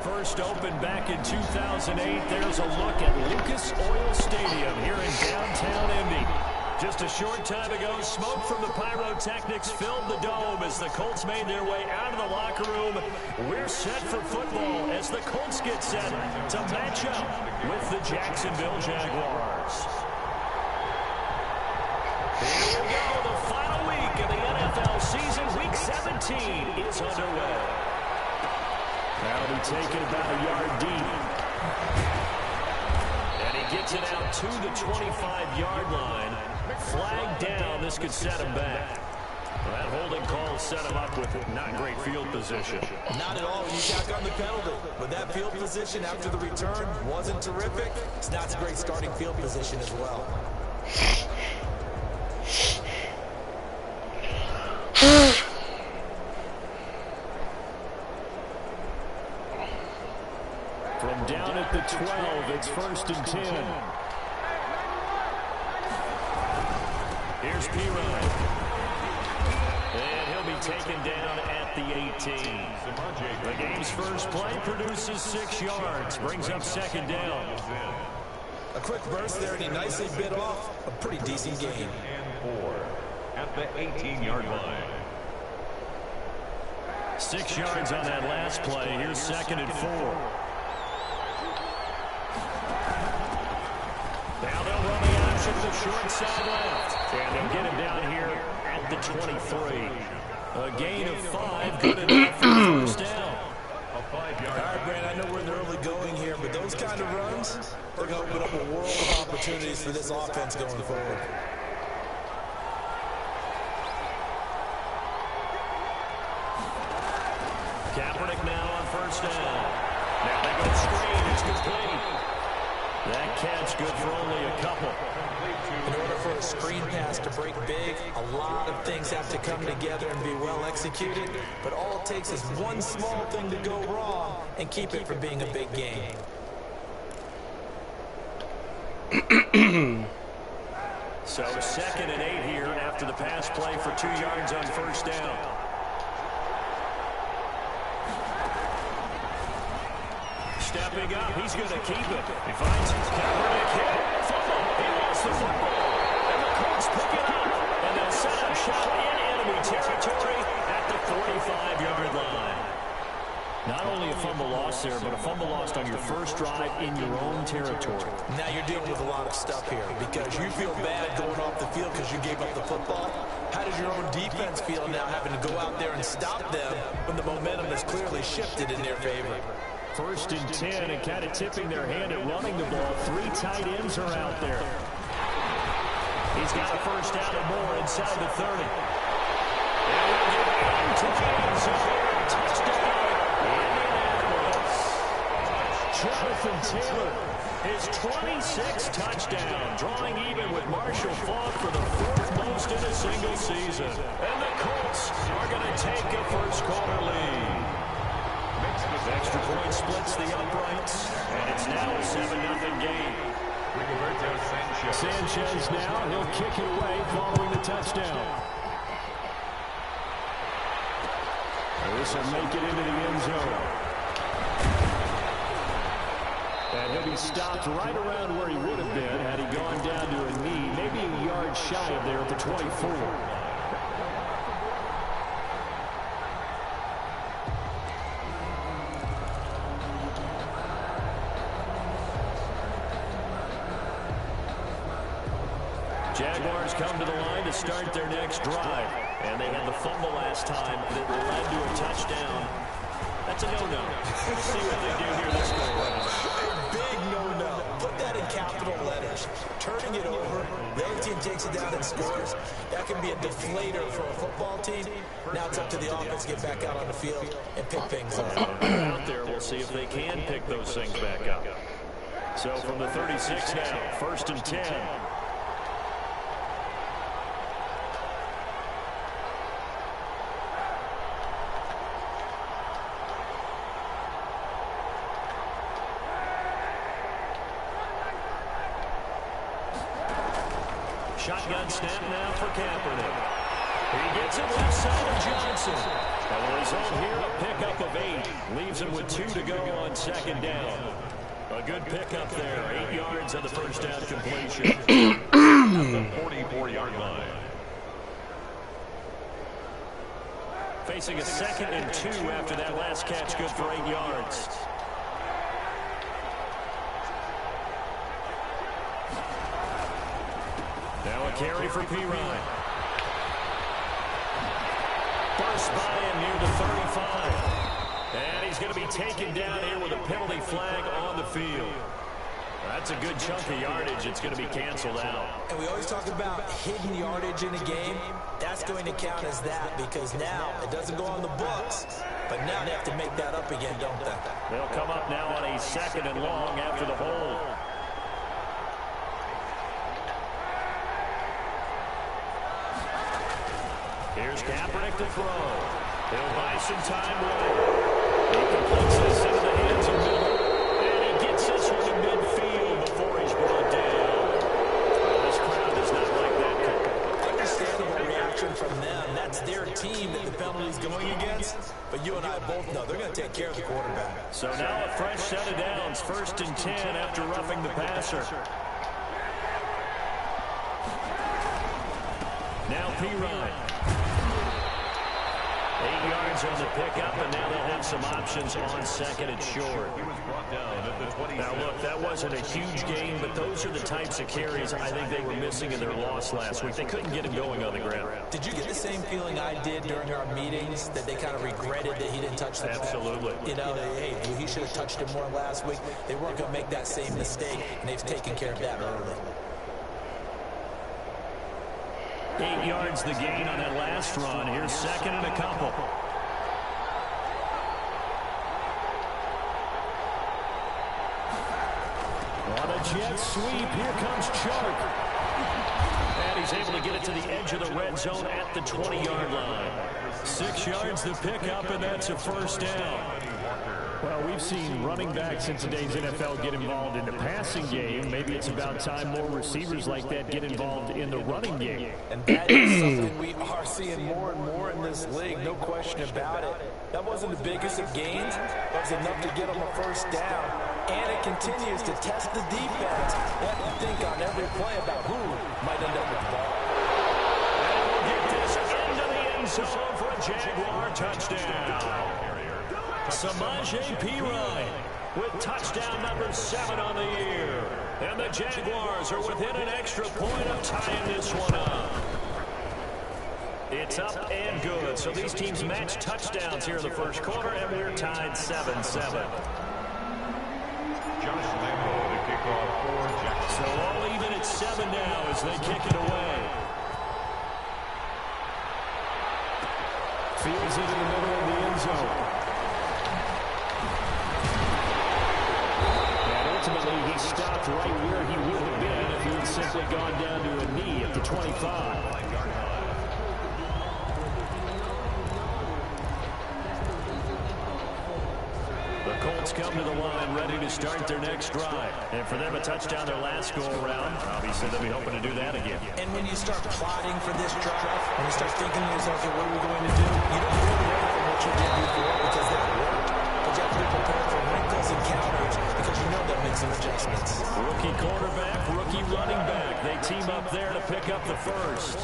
First opened back in 2008. There's a look at Lucas Oil Stadium here in downtown Indy. Just a short time ago, smoke from the pyrotechnics filled the dome as the Colts made their way out of the locker room. We're set for football as the Colts get set to match up with the Jacksonville Jaguars. Here we go, the final week of the NFL season. Week 17 is underway. That'll be taken about a yard deep. And he gets it out to the 25-yard line. Flag down. This could set him back. Well, that holding call set him up with not great field position. Not at all when you tack on the penalty. But that field position after the return wasn't terrific. It's not a great starting field position as well. From down at the 12, it's 1st and 10. Here's P-Ryan. And he'll be taken down at the 18. The game's first play produces 6 yards. Brings up 2nd down. A quick burst there, and he nicely bit off a pretty decent gain. And 4 at the 18-yard line. 6 yards on that last play. Here's 2nd and 4. Now they'll run the option to the short side left. And they'll get him down here at the 23. A gain of 5, good enough for the first down. All right, Brand, I know we're in the early going here, but those kind of runs, they're going to open up a world of opportunities for this offense going forward. Kaepernick now on 1st down. Now they go screen. It's complete. That catch good for only a couple. In order for a screen pass to break big, a lot of things have to come together and be well executed. But all it takes is one small thing to go wrong and keep it from being a big game. So 2nd and 8 here after the pass play for 2 yards on 1st down. Stepping up, he's going to keep it. He finds Kaepernick hit. Fumble. He lost the football. And the Colts pick it up. And they'll set up shop in enemy territory at the 45-yard line. Not only a fumble loss there, but a fumble lost on your first drive in your own territory. Now you're dealing with a lot of stuff here because you feel bad going off the field because you gave up the football. How does your own defense feel now having to go out there and stop them when the momentum has clearly shifted in their favor? 1st and 10 and kind of tipping their hand at running the ball. 3 tight ends are out there. He's got a first down and more inside the 30. And we'll get into the end zone. Touchdown, Indianapolis. Jonathan Taylor, his 26th touchdown, drawing even with Marshall Faulk for the 4th most in a single season. And the Colts are going to take a first-quarter lead. Extra point splits the uprights, and it's now a 7-0 game. Sanchez now, he'll kick it away following the touchdown. This will make it into the end zone. And he'll be stopped right around where he would have been had he gone down to a knee, maybe a yard shy of there at the 24. Jaguars come to the line to start their next drive. And they had the fumble last time that led to a touchdown. That's a no-no. Let's see what they do here this go around. A big no-no. Put that in capital letters. Turning it over, the other team takes it down and scores. That can be a deflator for a football team. Now it's up to the offense to get back out on the field and pick things up. Out there, we'll see if they can pick those things back up. So from the 36 now, 1st and 10. Shotgun snap now for Kaepernick. He gets it left side of Johnson. And the result here, a pickup of 8. Leaves him with 2 to go on second down. A good pickup there. 8 yards on the first down completion. At the 44-yard line. Facing a 2nd and 2 after that last catch, good for 8 yards. Now a carry for P-Ryan. First by him near the 35. And he's going to be taken down here with a penalty flag on the field. That's a good chunk of yardage. It's going to be canceled out. And we always talk about hidden yardage in a game. That's going to count as that because now it doesn't go on the books. But now they have to make that up again, don't they? They'll come up now on a 2nd and long after the hold. Here's Kaepernick to throw. He'll buy some time with it. He completes this into the hands of Miller. And he gets this one to midfield before he's brought down. This crowd does not like that kick. Understandable reaction from them. That's their team that the penalty is going against. But you and I both know they're going to take care of the quarterback. So now a fresh set of downs. 1st and 10 after roughing the passer. Now P-Ryan. 8 yards on the pickup, and now they'll have some options on 2nd and short. He was brought down at the 27. Now, look, that wasn't a huge gain, but those are the types of carries I think they were missing in their loss last week. They couldn't get him going on the ground. Did you get the same feeling I did during our meetings, that they kind of regretted that he didn't touch the ball? Absolutely. You know, hey, he should have touched it more last week. They weren't going to make that same mistake, and they've taken care of that early. 8 yards the gain on that last run. Here's 2nd and a couple. On a jet sweep, here comes Chark. And he's able to get it to the edge of the red zone at the 20-yard line. 6 yards the pickup, and that's a first down. Well, we've seen running backs in today's NFL get involved in the passing game. Maybe it's about time more receivers like that get involved in the running game. And that is something we are seeing more and more in this league, no question about it. That wasn't the biggest of gains, but it was enough to get them a first down. And it continues to test the defense. They have to think on every play about who might end up with the ball. And we'll get this into the end zone for a Jaguar touchdown. Samaje P-Ryan with touchdown number 7 on the year. And the Jaguars are within an extra point of tying this one up. It's up and good. So these teams match touchdowns here in the first quarter, and we're tied 7-7. Josh Lambo to kick off for Jackson. So all even at 7 now as they kick it away. Fields it in the middle of the end zone. Ultimately, he stopped right where he would have been if he had simply gone down to a knee at the 25. The Colts come to the line ready to start their next drive. And for them, a touchdown their last go-around. Obviously, they'll be hoping to do that again. And when you start plotting for this drive, when you start thinking to yourself, okay, what are we going to do? You don't really learn from what you did before because that worked. But you have to be prepared for wrinkles and counters because you know they'll make some adjustments. Rookie quarterback, rookie running back. They team up there to pick up the first.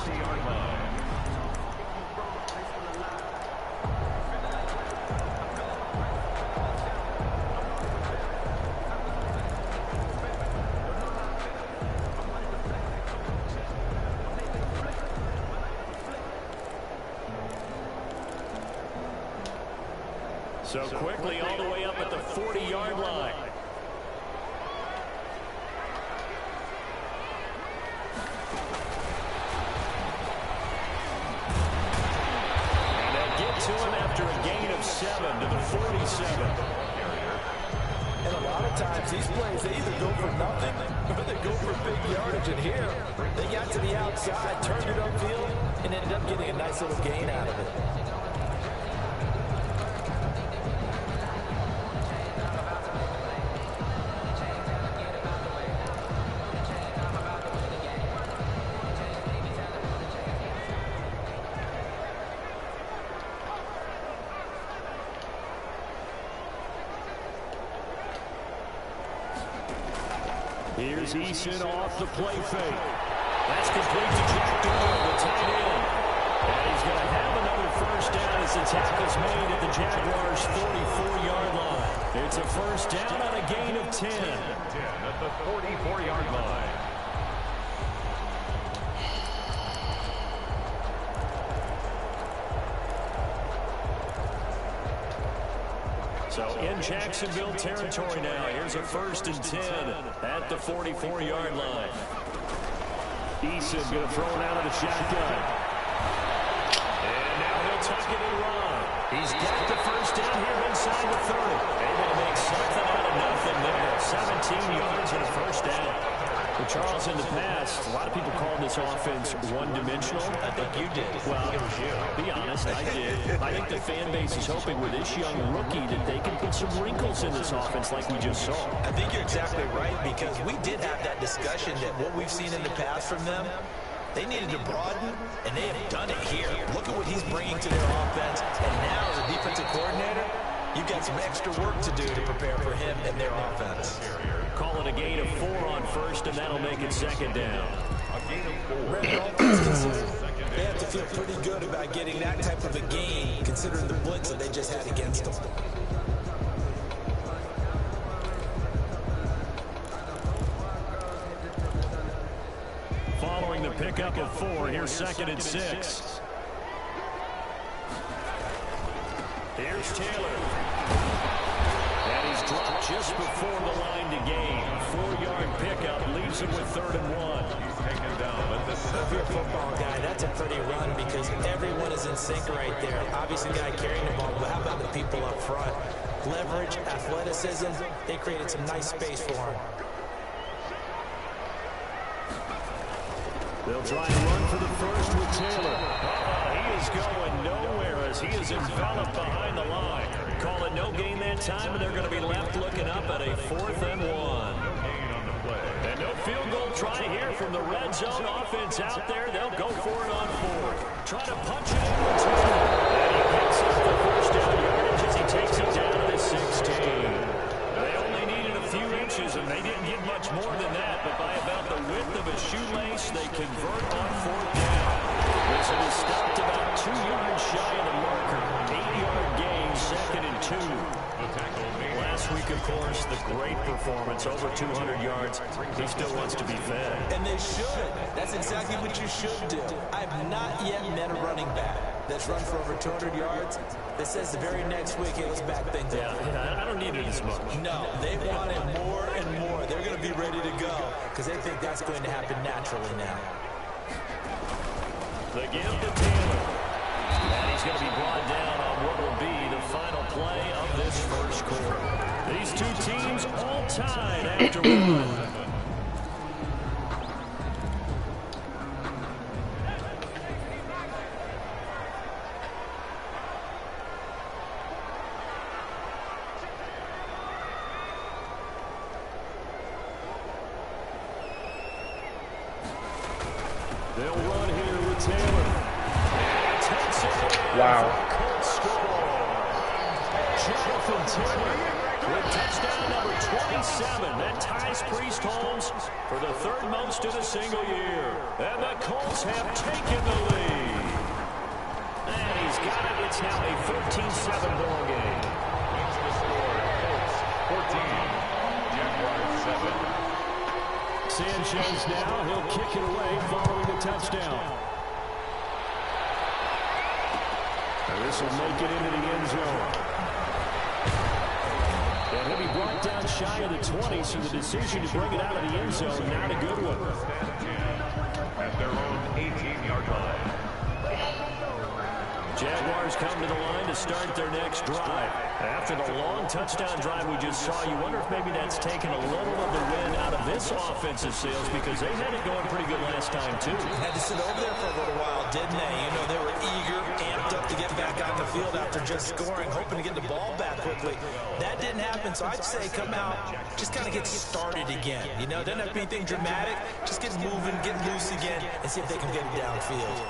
So quickly all the way up at the 40-yard line. And they get to him after a gain of 7 to the 47. And a lot of times these plays, they either go for nothing or they go for big yardage. And here, they got to the outside, turned it upfield, and ended up getting a nice little gain out of it. Here's Eason off the play fake. That's complete to Jack Doyle, the tight end. And he's going to have another first down as the tackle's made at the Jaguars' 44-yard line. It's a first down on a gain of 10. 10 at the 44-yard line. So in Jacksonville territory now. Here's a first and 10 at the 44-yard line. Eason going to throw it out of the shotgun. And now he'll tuck it and run. He's got the first down here inside the 30. Able to make something out of nothing there. 17 yards and a first down. Well, Charles, in the past, a lot of people called this offense one-dimensional. I think you did. Well, it was you. Be honest, I did. I think the fan base is hoping with this young rookie that they can put some wrinkles in this offense like we just saw. I think you're exactly right, because we did have that discussion that what we've seen in the past from them, they needed to broaden, and they have done it here. Look at what he's bringing to their offense, and now as a defensive coordinator, you've got some extra work to do to prepare for him and their offense. Call it a gain of 4 on first, and that'll make it second down. A gain of 4. They have to feel pretty good about getting that type of a gain, considering the blitz that they just had against them. Following the pickup of 4, here's second and 6. Here's Taylor. And he's dropped just before the line to gain. 4-yard pickup leaves him with 3rd and 1. He's taken down at the If you're a football guy, that's a pretty run because everyone is in sync right there. Obviously, the guy carrying the ball, but how about the people up front? Leverage, athleticism, they created some nice space for him. They'll try and run for the first with Taylor. He is going nowhere as he is enveloped behind the line. Call it no gain that time, and they're going to be left looking up at a 4th and 1. no gain on the play. And no field goal try here from the red zone offense out there. They'll go for it on 4th. Try to punch it in with Taylor. And he picks up the first down yardage as he takes it down to the 16. They only needed a few inches, and they didn't get much more than that. But by about the width of a shoelace, they convert on 4th down. This is stopped about 2 yards shy of the marker. 8-yard gain, 2nd and 2. Last week, of course, the great performance, over 200 yards. He still wants to be fed. And they should. That's exactly what you should do. I've not yet met a running back that's run for over 200 yards that says the very next week, hey, let's back things up. Yeah, I don't need it as much. No, they want it more and more. They're going to be ready to go because they think that's going to happen naturally now. The give to Taylor. And he's going to be brought down on what will be the final play of this first quarter. These two teams all tied after 1. They'll run here with Taylor. Wow. Colts score. Jonathan Taylor with touchdown number 27. That ties Priest Holmes for the 3rd most in a single year. And the Colts have taken the lead. And he's got it. It's now a 13-7 ball game. What's the score? Colts 14. Jaguars 7. Sanchez now, he'll kick it away following the touchdown. And this will make it into the end zone. And he'll be brought down shy of the 20, so the decision to bring it out of the end zone, not a good one. At their own 18-yard line. Jaguars come to the line to start their next drive. After the long touchdown drive we just saw, you wonder if maybe that's taken a little of the wind out of this offensive sails because they had it going pretty good last time, too. Had to sit over there for a little while, didn't they? You know, they were eager, amped up to get back on the field after just scoring, hoping to get the ball back quickly. That didn't happen, so I'd say come out, just kind of get started again. You know, doesn't have to be anything dramatic. Just get moving, get loose again, and see if they can get it downfield.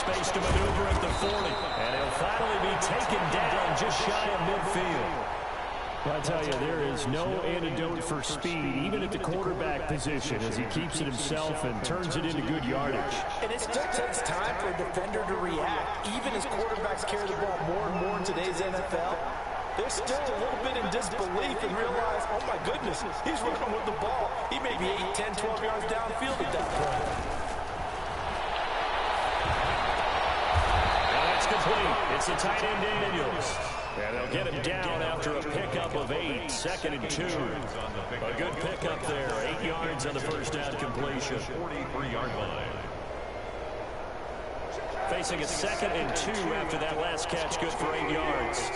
space to maneuver at the 40. And he'll finally be taken down just shy of midfield. I tell you, there is no antidote for speed, even at the quarterback position, as he keeps it himself and turns it into good yardage. And it still takes time for a defender to react. Even as quarterbacks carry the ball more and more in today's NFL, they're still a little bit in disbelief and realize, oh my goodness, he's running with the ball. He may be 8, 10, 12 yards downfield at that point. And that's complete. It's the tight end Daniels. And they'll get him down after a pickup of 8, 2nd and 2. A good pickup there, 8 yards on the first down completion. 43-yard line. Facing a 2nd and 2 after that last catch, good for 8 yards.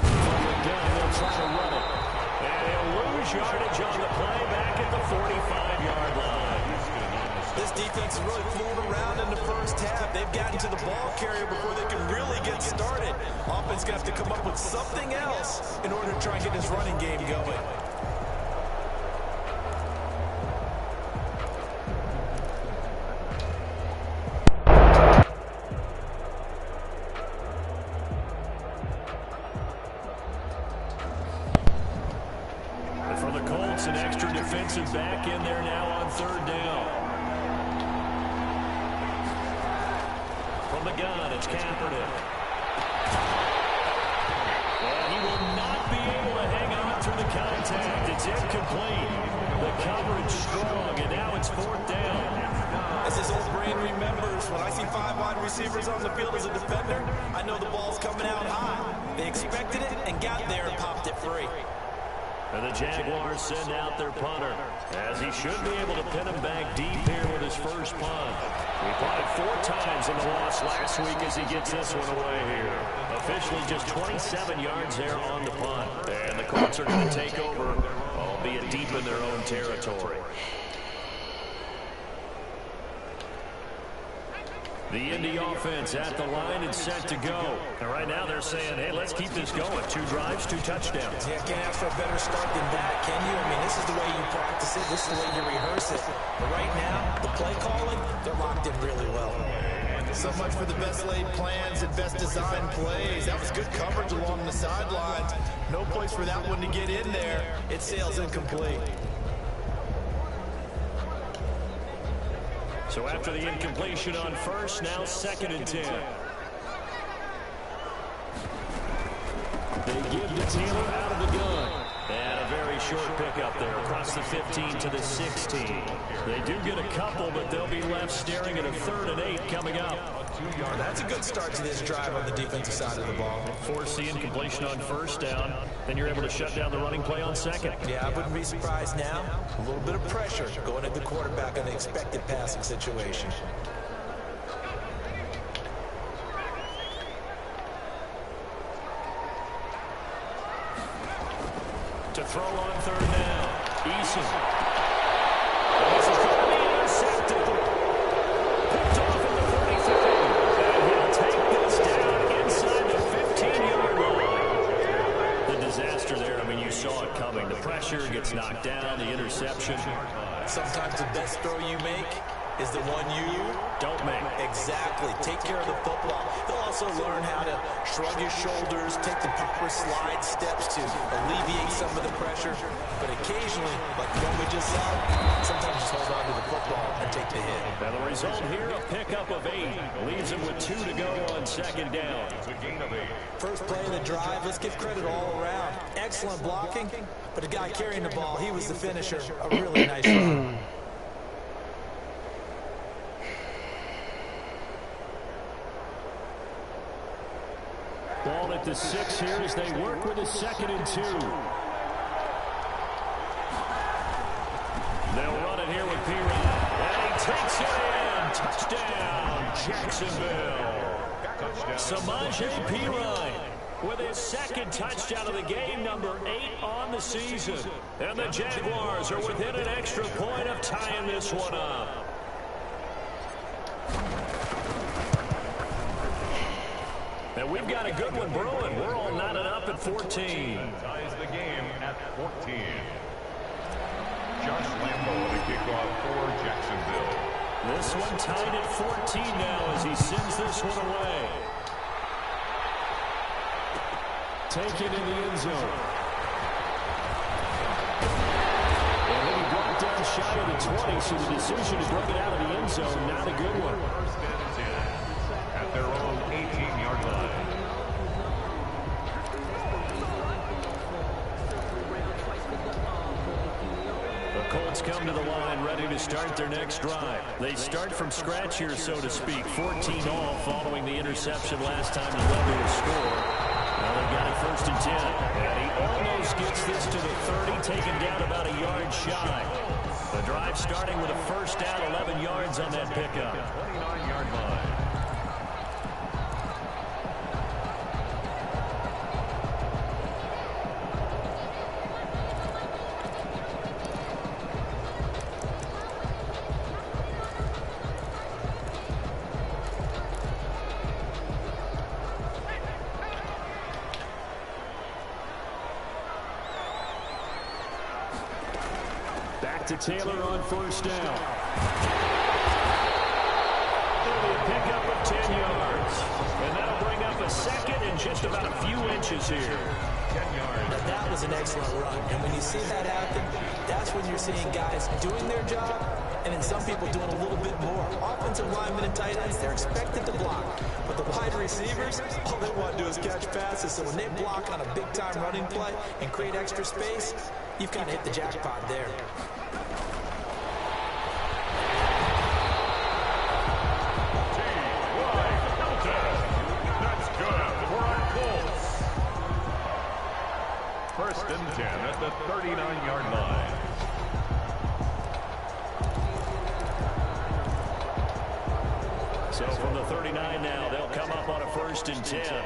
From the gun, they'll try to run it. And they'll lose yardage on the play back at the 45-yard line. This defense is really flown around in the first half. They've gotten to the ball carrier before they can really get started. Offense going to have to come up with something else in order to try and get this running game going. And for the Colts, an extra defensive back in there now on 3rd down. From the gun, it's Kaepernick. And he will not be able to hang on through the contact. It's incomplete. The coverage strong, and now it's 4th down. As his old brain remembers, when I see 5 wide receivers on the field as a defender, I know the ball's coming out high. They expected it and got there and popped it free. And the Jaguars send out their punter, as he should be able to pin him back deep here with his first punt. He punted 4 times in the loss last week as he gets this one away here. Officially just 27 yards there on the punt. And the Colts are going to take over, albeit deep in their own territory. The Indy offense at the line and set to go. And right now they're saying, hey, let's keep this going. 2 drives, 2 touchdowns. Yeah, can't ask for a better start than that, can you? I mean, this is the way you practice it. This is the way you rehearse it. But right now, the play calling, they're locked in really well. So much for the best laid plans and best designed plays. That was good coverage along the sidelines. No place for that one to get in there. It sails incomplete. So after the incompletion on first, now 2nd and 10. They give to Taylor out of the gun. And a very short pickup there across the 15 to the 16. They do get a couple, but they'll be left staring at a 3rd and 8 coming up. That's a good start to this drive on the defensive side of the ball. Force the incompletion on first down. Then you're able to shut down the running play on 2nd. Yeah, I wouldn't be surprised now. A little bit of pressure going at the quarterback on the expected passing situation. To throw on 3rd down. Eason. This is going to be intercepted. Picked off at the 43. And he'll take this down inside the 15-yard line. The disaster there, I mean, you saw it coming. The pressure gets knocked down, the interception. Sometimes the best throw you make is the one you don't make. Exactly. Take care of the football. They'll also learn how to shrug his shoulders, take the proper slide steps to alleviate some of the pressure. But occasionally, like the one we just saw, sometimes just hold on to the football and take the hit. And the result here, a pickup of 8. Leaves him with 2 to go on 2nd down. It's a gain of 8. First play of the drive, let's give credit all around. Excellent blocking, but the guy carrying the ball, he was the finisher. A really nice run. Ball at the 6 here as they work with a 2nd and 2. They'll run it here with P-Ryan. And he takes it in. Touchdown, Jacksonville. Samaje P-Ryan with his 2nd touchdown of the game, number 8 on the season. And the Jaguars are within an extra point of tying this one up. And we've got a good one brewing. We're all knotted up at 14. Ties the game at 14. Josh Lambo, the kickoff for Jacksonville. This one tied at 14 now as he sends this one away. Taken in the end zone. And he brought down shy of the 20, so the decision to bring it out of the end zone, not a good one. First and 10 at their own 18-yard line. The Colts come to the line ready to start their next drive. They start from scratch here, so to speak. 14 all following the interception last time the Rebels scored. Now they've got it first and 10. And he almost gets this to the 30, taken down about a yard shy. The drive starting with a first down, 11 yards on that pickup. 29-yard line. To Taylor on first down. Pick up of 10 yards. And that'll bring up a second and just about a few inches here. 10 yards. Now that was an excellent run. And when you see that happen, that's when you're seeing guys doing their job and then some people doing a little bit more. Offensive linemen and tight ends, they're expected to block. But the wide receivers, all they want to do is catch passes. So when they block on a big-time running play and create extra space, you've kind of hit the jackpot there. First and 10 at the 39-yard line. So from the 39 now, they'll come up on a first and 10. Taylor.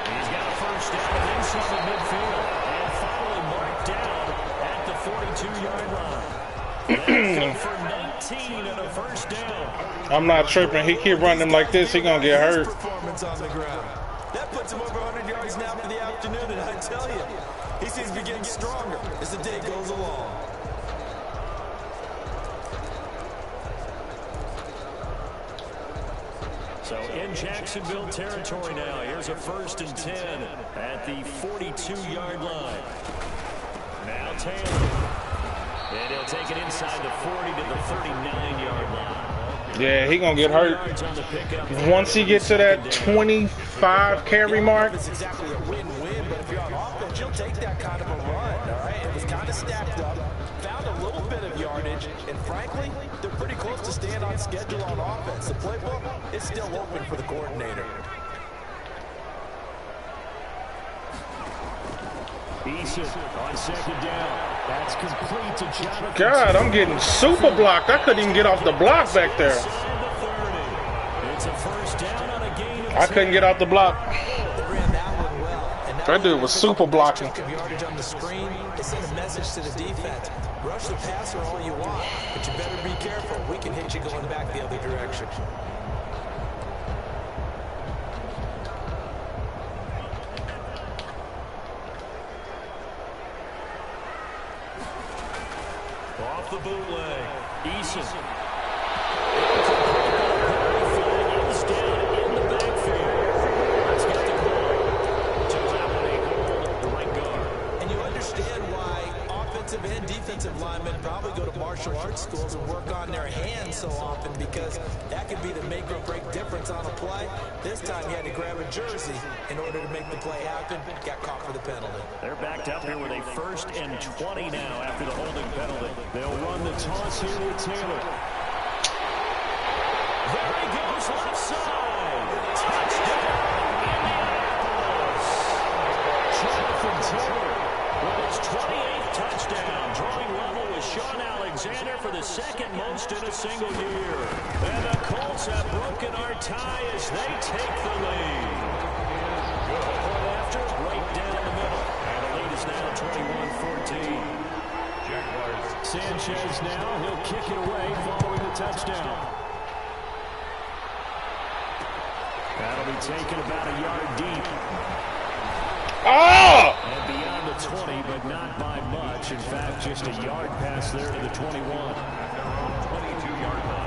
He's got a first down inside the midfield. And finally marked down at the 42-yard line. For 19 and a first down. I'm not tripping. He keep running him like this, he gonna get hurt. Performance on the ground. That puts him over 100 yards now for the afternoon, and I tell you, he seems to be getting stronger as the day goes along. So in Jacksonville territory now, here's a first and 10 at the 42-yard line. Now Taylor. And he'll take it inside the 40 to the 39-yard line. Yeah, he gonna get hurt. Once he gets to that 25 carry mark. It's exactly a win-win, but if you're on offense, you'll take that kind of a run, all right? It was kind of stacked up, found a little bit of yardage, and frankly, they're pretty close to staying on schedule on offense. The playbook is still open for the coordinator. Eason on second down. That's complete to Jonathan. God, I'm getting super blocked. I couldn't even get off the block back there. It's a first down on a gain of I couldn't get off the block. They ran that one well. That dude was super blocking. Yardage on the screen. They sent a message to the defense. Rush the passer all you want, but you better be careful. We can hit you going back the other direction. Off the bootleg. Eason. Is down in the backfield. Let's get the ball. To that one, a hold the right guard. And you understand why offensive and defensive linemen probably go to martial arts schools and work on their hands so often, because that could be the make or break difference on a play. This time he had to grab a jersey in order to make the play happen. Got caught for the penalty. They're backed up here with a first and 20 now after the holding penalty. They'll run the toss here with Taylor. There he goes left side. Touchdown, Indianapolis. Jonathan Taylor with his 28th touchdown, drawing level with Sean Alexander for the second most in a single year. And the Colts have broken our tie as they take the lead. After, right down the middle. And the lead is now 21-14. Jaguars. Sanchez now, he'll kick it away following the touchdown. That'll be taken about a yard deep. Oh! And beyond the 20, but not by much. In fact, just a yard pass there to the 21. 22-yard line.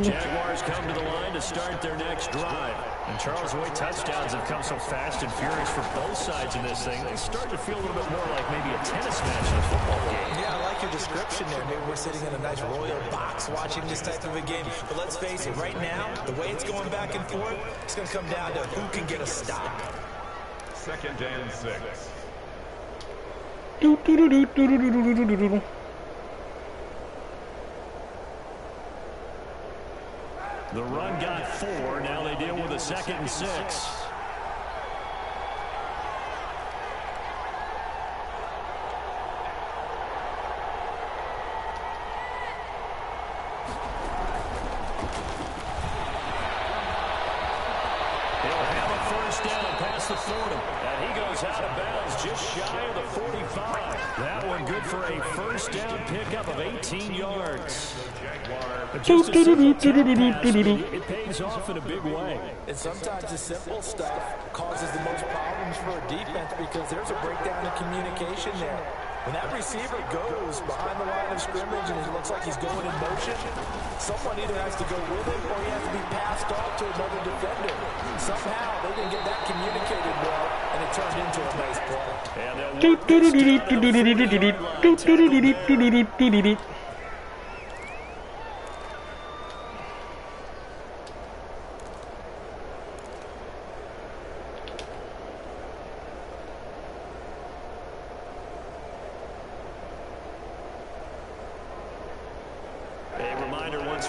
Jaguars come to the line to start their next drive. And Charles, the way touchdowns have come so fast and furious for both sides in this thing, it's starting to feel a little bit more like maybe a tennis match in a football game. Yeah, I like your description there. Maybe we're sitting in a nice royal box watching this type of a game. But let's face it, right now, the way it's going back and forth, it's going to come down to who can get a stop. 2nd and 6. The run got 4. Now they deal with a 2nd and 6. He'll have a first down past the 40. And he goes out of bounds just shy of the 45. That one good for a first down pickup of 18 yards. Just a simple pass, it pays off in a big way. And sometimes the simple stuff causes the most problems for a defense because there's a breakdown in communication there. When that receiver goes behind the line of scrimmage and it looks like he's going in motion, someone either has to go with him or he has to be passed off to another defender. Somehow they didn't get that communicated well, and it turned into a nice play. And they'll work this down at the 40-yard line.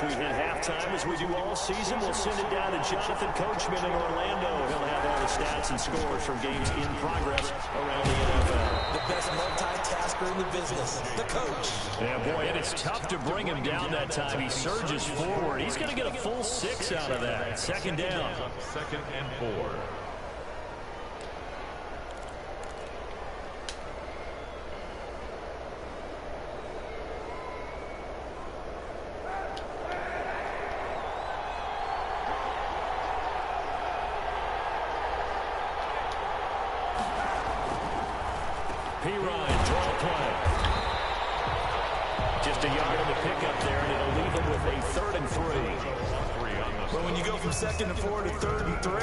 We hit halftime, as we do all season. We'll send it down to Jonathan Coachman in Orlando. He'll have all the stats and scores from games in progress around the NFL. The best multitasker in the business, the coach. Yeah, boy, and it's tough to bring him down that time. He surges forward. He's going to get a full 6 out of that. 2nd down. 2nd and 4. Just a yard in the pickup there, and it'll leave him with a 3rd and 3. Well, when you go from 2nd and 4 to 3rd and 3,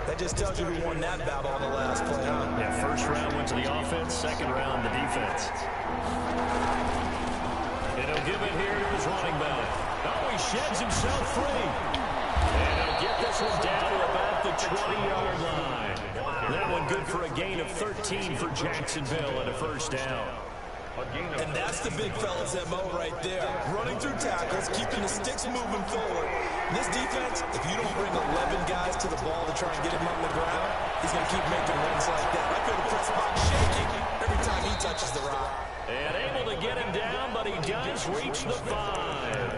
that just tells you who won that battle on the last play, huh? Yeah, first round went to the offense, 2nd round the defense. And he'll give it here to his running back. Oh, he sheds himself free. And he'll get this one down to about the 20-yard line. That one good for a gain of 13 for Jacksonville and a first down. And that's the big fella's MO right there. Running through tackles, keeping the sticks moving forward. This defense, if you don't bring 11 guys to the ball to try and get him on the ground, he's going to keep making runs like that. I feel the press box shaking every time he touches the rock. And able to get him down, but he does reach the 5.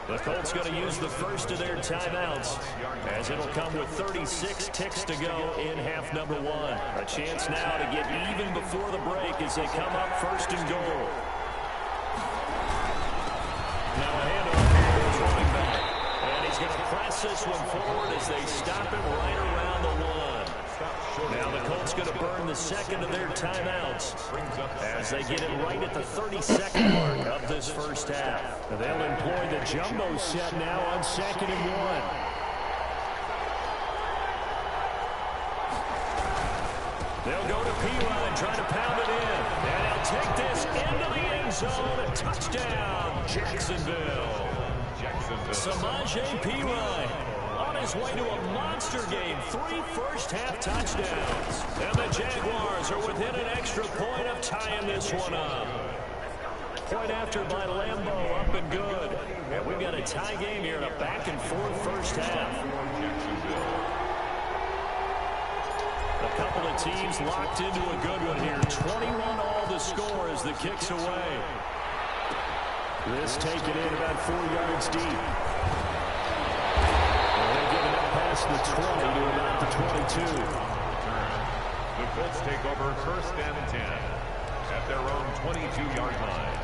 The Colts going to use the first of their timeouts, as it'll come with 36 ticks to go in half number 1. A chance now to get even before the break as they come up 1st and goal. Now a handoff here to his running back. And he's going to press this one forward as they stop him right around the 1. Now the Colts going to burn the 2nd of their timeouts as they get it right at the 32nd mark of this first half. They'll employ the jumbo set now on 2nd and 1. They'll go to P-Line, trying to pound it in. And he'll take this into the end zone. A touchdown, Jacksonville. Samaje P-Line on his way to a monster game. 3 first-half touchdowns. And the Jaguars are within an extra point of tying this one up. Point after by Lambeau, up and good. And we've got a tie game here in a back-and-forth first half. A couple of teams locked into a good one here. 21 all the score as the kick's away. This taken in about 4 yards deep. And they're giving it past the 20 to about the 22. The Colts take over 1st and 10 at their own 22-yard line.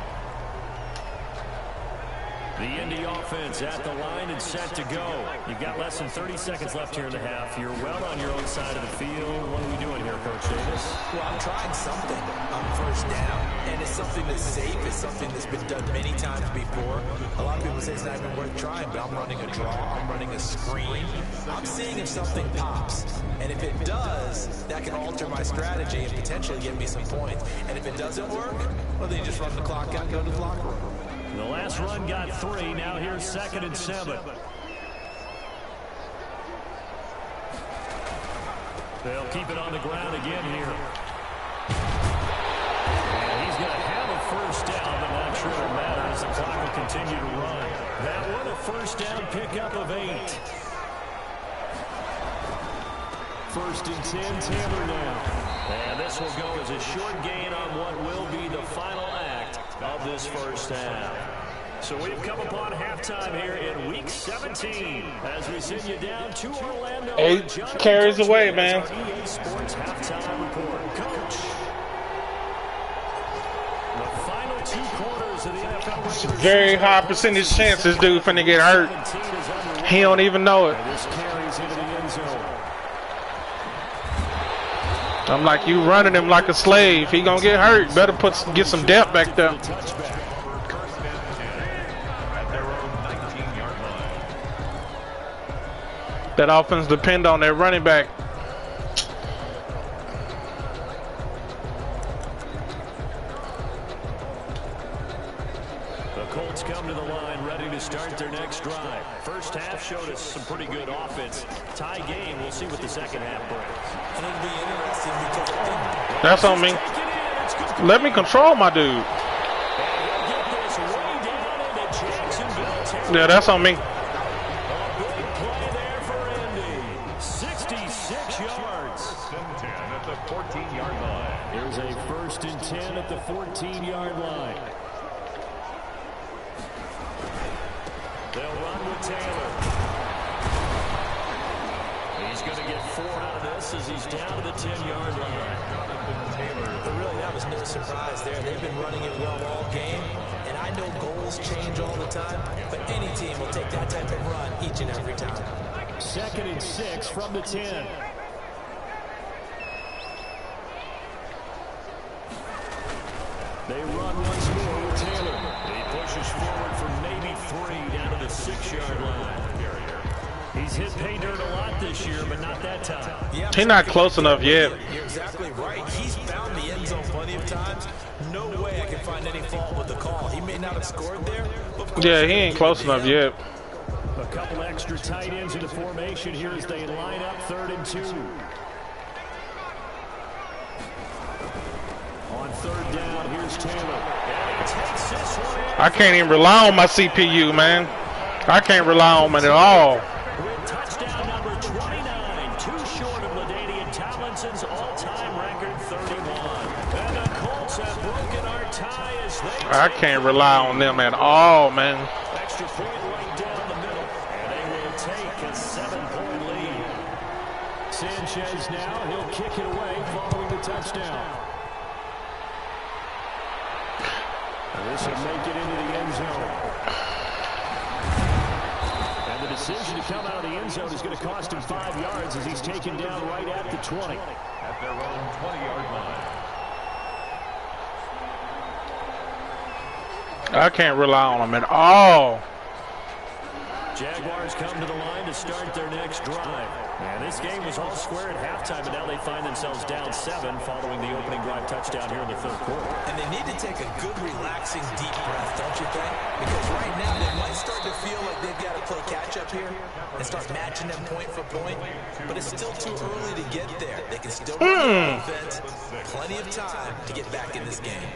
The Indy offense at the line and set to go. You've got less than 30 seconds left here in the half. You're well on your own side of the field. What are we doing here, Coach Davis? Well, I'm trying something on 1st down, and it's something that's safe. It's something that's been done many times before. A lot of people say it's not even worth trying, but I'm running a draw. I'm running a screen. I'm seeing if something pops, and if it does, that can alter my strategy and potentially give me some points. And if it doesn't work, well, then you just run the clock out and go to the locker room. The last run got 3. Now here's 2nd and 7. They'll keep it on the ground again here. And he's going to have a 1st down, but not sure it'll matter as the clock will continue to run. That one a 1st down pickup of 8. 1st and 10, Taylor now. And this will go as a short gain on what will be the final act of this 1st half. So we've come upon halftime here in Week 17 as we send you down to Orlando. 8 carries away, man. EA Sports halftime report. Coach, the final 2 quarters of the NFL. It's a very high percentage chance this dude finna get hurt. He don't even know it. This carries into the end zone. I'm like, you running him like a slave. He gonna get hurt. Better get some depth back there. That offense depend on their running back. The Colts come to the line ready to start their next drive. 1st half showed us some pretty good offense. Tie game. We'll see what the 2nd half brings. And it'll be interesting because I think that's on me. Let me control my dude. Yeah, that's on me. There's a 1st and 10 at the 14-yard line. They'll run with Taylor. He's going to get 4 out of this as he's down to the 10-yard line. But really, that was no surprise there. They've been running it well all game, and I know goals change all the time, but any team will take that type of run each and every time. 2nd and 6 from the 10. They run once more with Taylor. He pushes forward for maybe 3 down to the 6-yard line. He's hit pay dirt a lot this year, but not that time. Yeah, He's not close enough yet. You're exactly right. He's found the end zone plenty of times. No way I can find any fault with the call. He may not have scored there, but of course Yeah, he ain't close enough yet. A couple extra tight ends in the formation here as they line up 3rd and 2. On 3rd down, here's Taylor. And he takes this one in. I can't even rely on my CPU, man. I can't rely on it at all. With touchdown number 29, too short of LaDainian Tomlinson's all-time record 31. And the Colts have broken our tie as they I can't rely on them at all, man. extra point right down the middle. And they will take a 7-point lead. Sanchez now, he'll kick it away following the touchdown. This will make it into the end zone. And the decision to come out of the end zone is going to cost him 5 yards as he's taken down right at the 20. At their own 20-yard line. I can't rely on them at all. Jaguars come to the line to start their next drive. And this game was all square at halftime, and now they find themselves down 7 following the opening drive touchdown here in the 3rd quarter. And they need to take a good, relaxing, deep breath, don't you think? Because right now they might start to feel like they've got to play catch-up here and start matching them point for point. But it's still too early to get there. They can still run the defense. Plenty of time to get back in this game.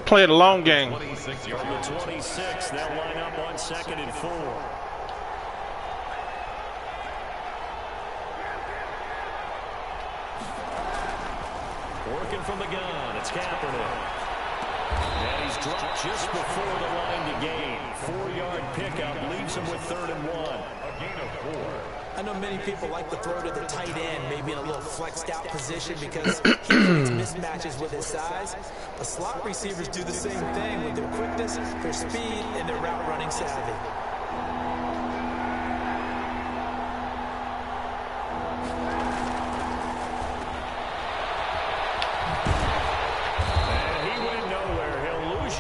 Play the long game. From the 26, they'll line up on 2nd and 4. Working from the gun, it's Kaepernick. And he's dropped just before the line to gain. 4-yard pickup leaves him with 3rd and 1. A gain of 4. I know many people like to throw to the tight end, maybe in a little flexed out position because he creates mismatches with his size. But slot receivers do the same thing with their quickness, their speed, and their route running savvy.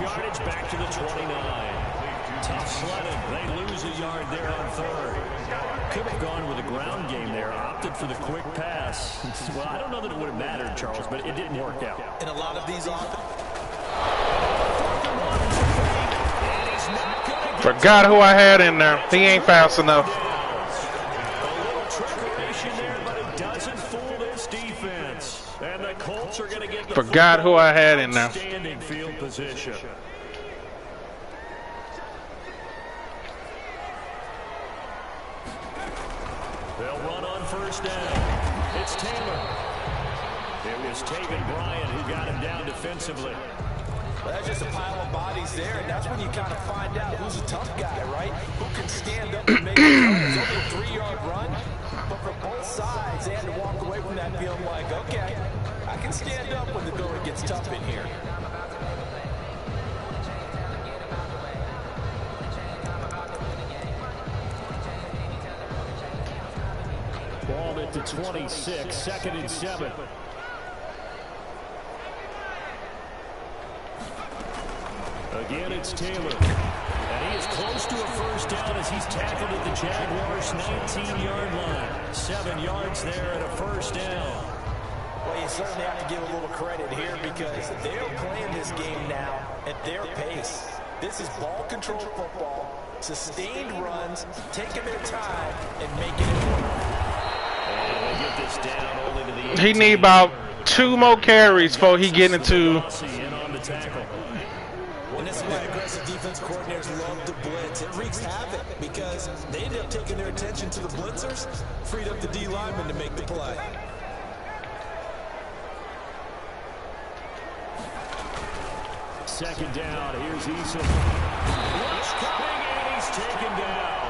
Yardage back to the 29. Tough sledding. They lose a yard there on third. Could have gone with a ground game there. Opted for the quick pass. Well, I don't know that it would have mattered, Charles, but it didn't work out. And a lot of these Forgot who I had in there. He ain't fast enough. A little trickeration there, but it doesn't fool this defense. And the Colts are going to get the Forgot who I had in there. Standing field position. They'll run on first down. It's Taylor. It was Taven Bryan who got him down defensively. Well, that's just a pile of bodies there, and that's when you kind of find out who's a tough guy, right? Who can stand up and make it run. It's only a 3-yard run, but for both sides, they had to walk away from that feeling like, okay, I can stand up when the going gets tough in here. Ball at the 26, 2nd and 7. Again, it's Taylor. And he is close to a first down as he's tackled at the Jaguars' 19-yard line. 7 yards there and a first down. Well, you certainly have to give a little credit here because they're playing this game now at their pace. This is ball control football, sustained runs, taking their time, and making it work. And they get this down only to the He need about 2 more carries before he get into. And this is why aggressive defense coordinators love to blitz. It wreaks havoc because they end up taking their attention to the blitzers, freed up the D lineman to make the play. Second down, here's Eason. Rush coming, and he's taken down.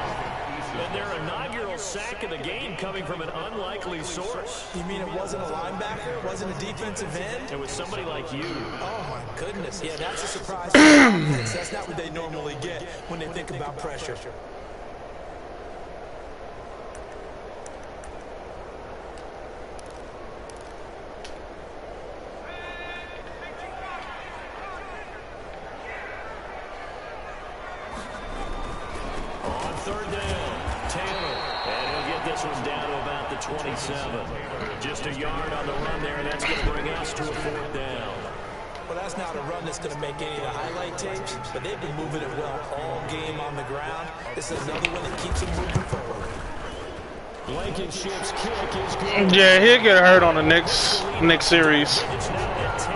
And their inaugural sack of the game coming from an unlikely source. You mean it wasn't a linebacker? It wasn't a defensive end? It was somebody like you. Oh, my goodness. Yeah, that's a surprise. That's not what they normally get when they think about pressure. On third down, Taylor. And he'll get this one down to about the 27. Just a yard on the run there, and that's going to bring us to a 4th down. Well, that's not a run that's going to make any of the highlight tapes, but they've been moving it well all game on the ground. This is another one that keeps them moving forward. Blankenship's kick is good. Yeah, he'll get hurt on the next series. It's now at 10.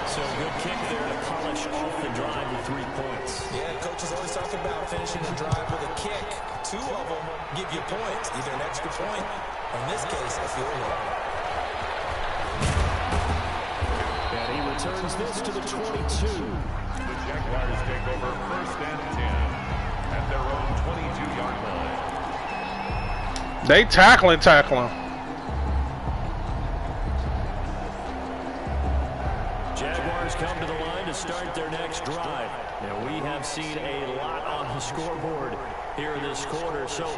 So good kick there to polish off the drive with 3 points. Yeah, coaches always talk about finishing the drive with a kick. 2 of them give you points, either an extra point, or in this case, a field goal. And he returns this to the 22. The Jaguars take over 1st and 10 at their own 22-yard line. They tackling. Jaguars come to the line to start their next drive. Now, we have seen a lot on the scoreboard here in this quarter. So,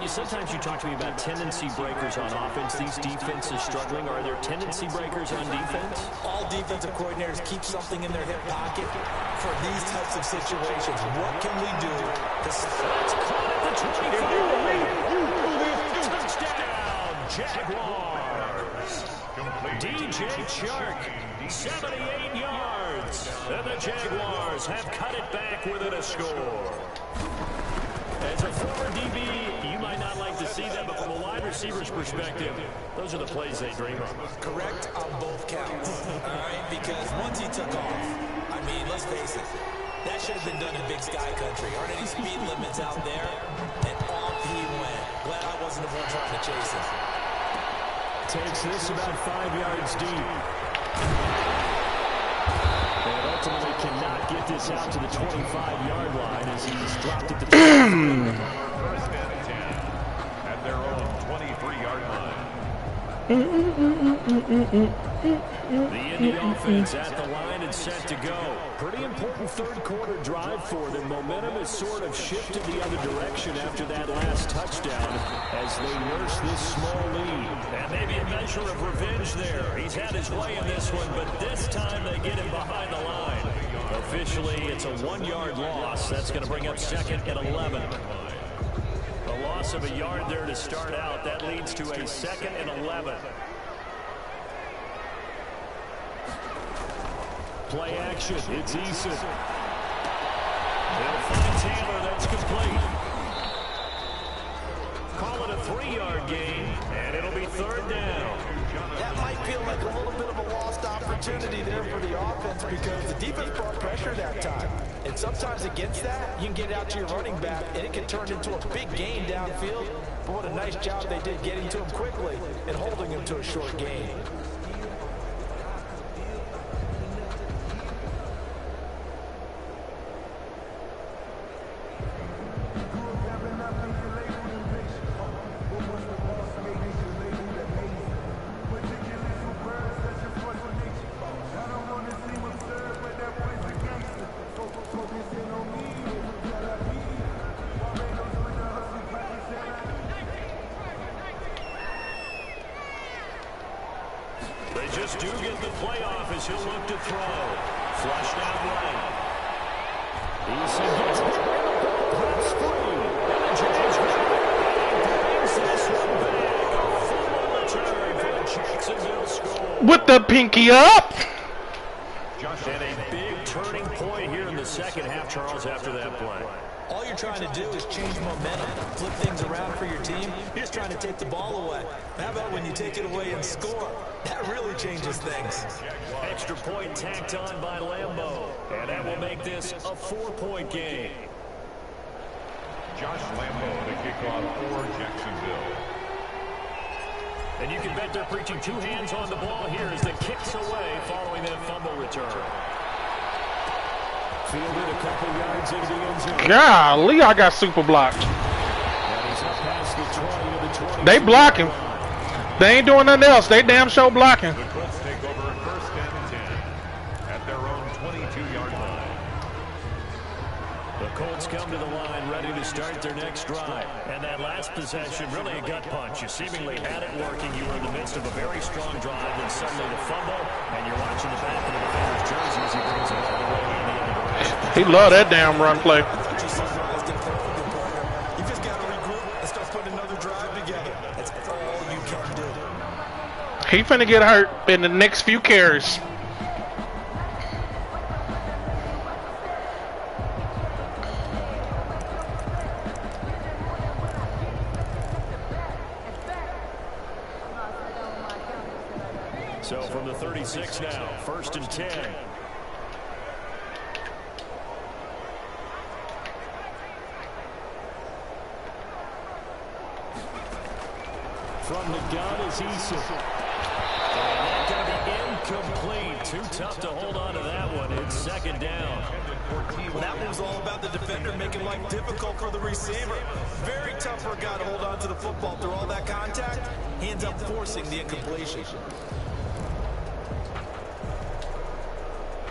sometimes you talk to me about tendency breakers on offense. These defenses struggling. Are there tendency breakers on defense? All defensive coordinators keep something in their hip pocket for these types of situations. What can we do? That's caught at the 25. Touchdown, Jaguars. DJ Chark, 78 yards. And the Jaguars have cut it back within a score. As a former DB, you might not like to see that, but from a wide receiver's perspective, those are the plays they dream of. Correct on both counts, all right? Because once he took off, I mean, let's face it, that should have been done in Big Sky Country. Aren't any speed limits out there? And off he went. Glad I wasn't the one trying to chase him. Takes this about 5 yards deep. And ultimately cannot get this out to the 25-yard line as he's dropped it to the 1st and 10 at their own The Indy offense at the line and set to go. Pretty important third quarter drive for them. Momentum has sort of shifted the other direction after that last touchdown as they nurse this small lead. And maybe a measure of revenge there. He's had his way in this one, but this time they get him behind the line. Officially, it's a 1-yard loss. That's going to bring up second and 11. A loss of a yard there to start out. That leads to a second and 11. Play action. It's Eason. They'll find Taylor. That's complete. Call it a 3-yard gain, and it'll be third down. That might feel like a little bit of a lost opportunity there for the offense because the defense brought pressure that time. And sometimes against that, you can get out to your running back, and it can turn into a big gain downfield. But what a nice job they did getting to him quickly and holding him to a short gain. They just do get the playoff as he'll look to throw. Flushed out right. Eason gets it. That's free. And the Jags grab it. Brings this one back. A full return for the Jacksonville score. With the pinky up. And a big turning point here in the second half, Charles, after that play. All you're trying to do is change momentum, flip things around for your team. You're just trying to take the ball away. How about when you take it away and score? That really changes things. Extra point tacked on by Lambeau. And that will make this a 4-point game. Josh Lambeau, the kickoff for Jacksonville. And you can bet they're preaching 2 hands on the ball here as the kick's away following that fumble return. Fielded a couple yards into the end zone. Golly, I got super blocked. And he's up past the 20 to the 20. They blocking. They ain't doing nothing else. They damn show blocking. The Colts take over first and 10 at their own 22-yard line. The Colts come to the line ready to start their next drive. And that last possession, really a gut punch. You seemingly had it working. You were in the midst of a very strong drive, and suddenly the fumble, and you're watching the back of the defender's jersey as he brings it all the way in the other direction. He love that damn run play. You just got to regroup and start putting another drive together. That's all you can do. He finna get hurt in the next few carries. So from the 36 now, first and 10. From the gun is Eason. And that's going to be incomplete. Too tough to hold on to that one. It's second down. Well, that one was all about the defender making life difficult for the receiver. Very tough for a guy to hold on to the football through all that contact. He ends up forcing the incompletion.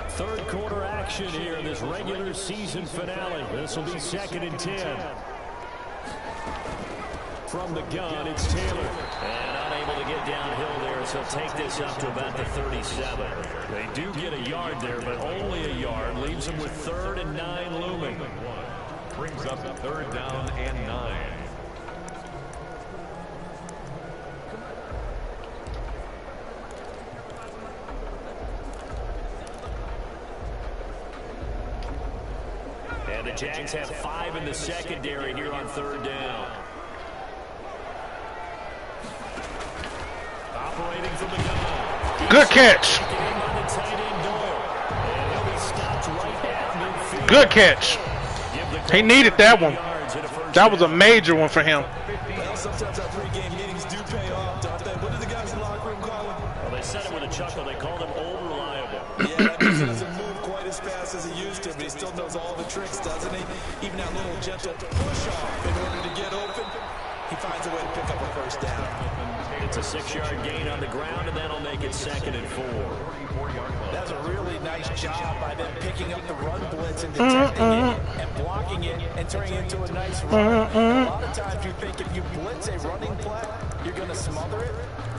Third quarter action here in this regular season finale. This will be second and 10. From the gun, it's Taylor. And unable to get downhill there, so he'll take this up to about the 37. They do get a yard there, but only a yard. Leaves them with 3rd and 9 looming. Brings up 3rd down and 9. And the Jags have 5 in the secondary here on 3rd down. Operating from the gun. Good catch. Good catch. He needed that one. That was a major one for him. Well, sometimes our pregame meetings do pay off, don't they? What did the guys in the locker room call him? Well, they said it with a chuckle. They called him old reliable. Yeah, that means he doesn't move quite as fast as he used to, but he still knows all the tricks, doesn't he? Even that little gentle push-off in order to get open. He finds a way to pick up a first down. It's a 6-yard gain on the ground, and that'll make it 2nd and 4. That's a really nice job by them picking up the run blitz and detecting it and blocking it and turning it into a nice run. A lot of times you think if you blitz a running play, you're going to smother it.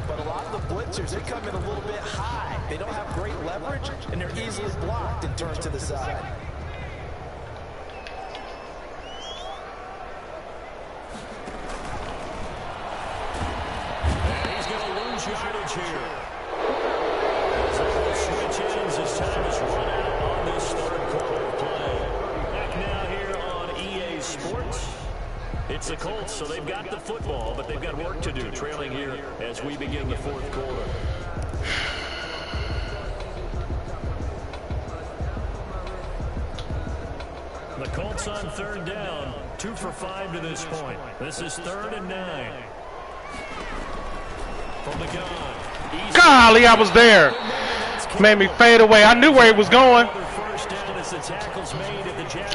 But a lot of the blitzers, they come in a little bit high. They don't have great leverage, and they're easily blocked and turned to the side. Yardage here. So we'll switch ends as time is run out on this 3rd quarter play. Back now here on EA Sports. It's the Colts, so they've got the football, but they've got work to do, trailing here as we begin the 4th quarter. The Colts on 3rd down, 2 for 5 to this point. This is 3rd and 9. From the gun. Golly, I was there. Made me fade away. I knew where he was going.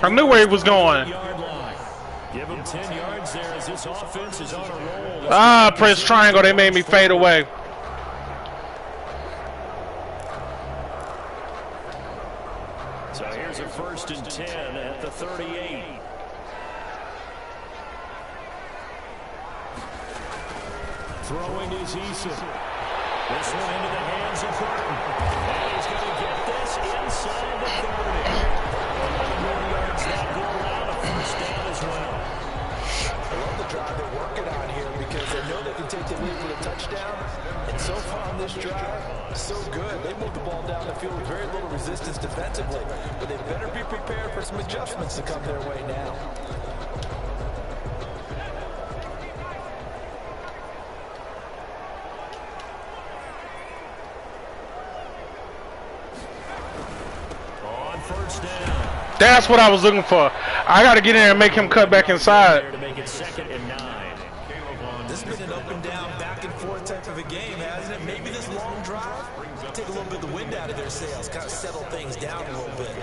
I knew where he was going. Give him 10 yards there as this offense is on a roll. Ah, press triangle. They made me fade away. So here's a 1st and 10 at the 38. Throwing is Eason. This one into the hands of Burton. And he's going to get this inside the 30. 11 more yards that go around. A 1st down as well. I love the drive they're working on here because they know they can take the lead for the touchdown. And so far on this drive, so good. They moved the ball down the field with very little resistance defensively. But they better be prepared for some adjustments to come their way now. That's what I was looking for. I got to get in there and make him cut back inside. To make it 2nd and 9. This has been an up and down, back and forth type of a game, hasn't it? Maybe this long drive take a little bit of the wind out of their sails, kind of settle things down a little bit.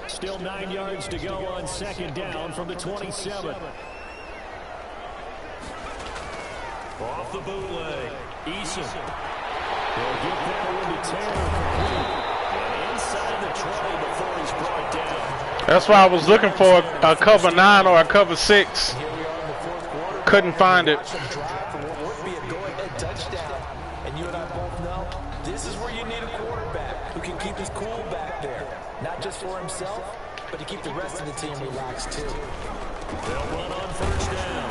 Still 9 yards to go on 2nd down from the 27. Off the bootleg. Eason. They'll get that one to Taylor complete. And inside the 20 before he's brought down. That's why I was looking for a cover 9 or a cover 6. Couldn't find it. And you and I both know this is where you need a quarterback who can keep his cool back there. Not just for himself, but to keep the rest of the team relaxed too. They'll run on 1st down.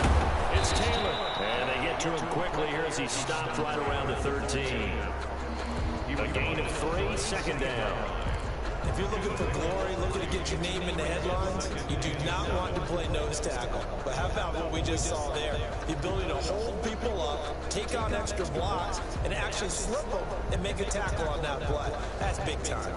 It's Taylor. And they get to him quickly here as he stopped right around the 13. A gain of 3, 2nd down. If you're looking for glory, looking to get your name in the headlines, you do not want to play nose tackle. But how about what we just saw there? The ability to hold people up, take on extra blocks, and actually slip them and make a tackle on that play. That's big time.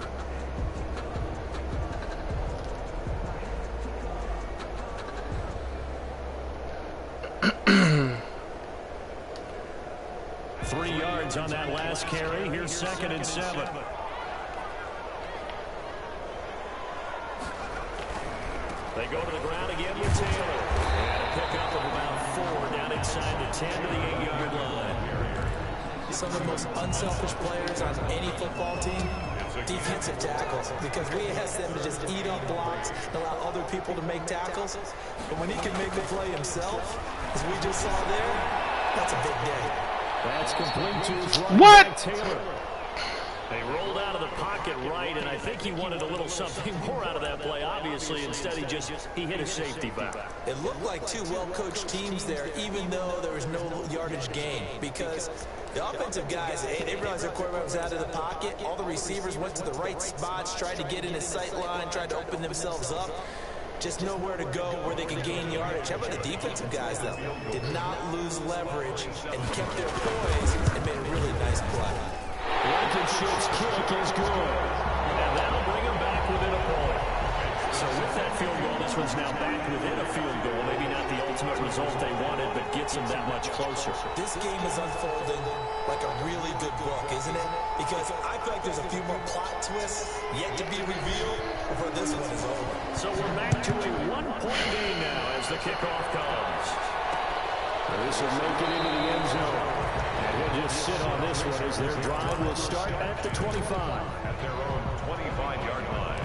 On that last carry, here's 2nd and 7. They go to the ground again with Taylor. And a pickup of about 4 down inside the 10 to the 8-yard line. Some of the most unselfish players on any football team, defensive tackles, because we ask them to just eat up blocks and allow other people to make tackles. But when he can make the play himself, as we just saw there, that's a big day. That's complete to his running back, Taylor. They rolled out of the pocket right, and I think he wanted a little something more out of that play, obviously. Instead, he hit a safety back. It looked like 2 well-coached teams there, even though there was no yardage gain, because the offensive guys, they realized their quarterback was out of the pocket. All the receivers went to the right spots, tried to get in his sight line, tried to open themselves up. Just nowhere to go where they could gain yardage. How about the defensive guys, though? Did not lose leverage and kept their poise and made a really nice play. Blankenship's kick is good. And that'll bring him back within a point. So with that field goal, this this one's now back within a field goal. Maybe not the ultimate result they wanted, but gets them that much closer. This game is unfolding like a really good book, isn't it? Because I feel like there's a few more plot twists yet to be revealed before this one is over. So we're back to a one-point game now as the kickoff comes. This will make it into the end zone. And he'll just sit on this one as their drive will start at the 25. At their own 25-yard line.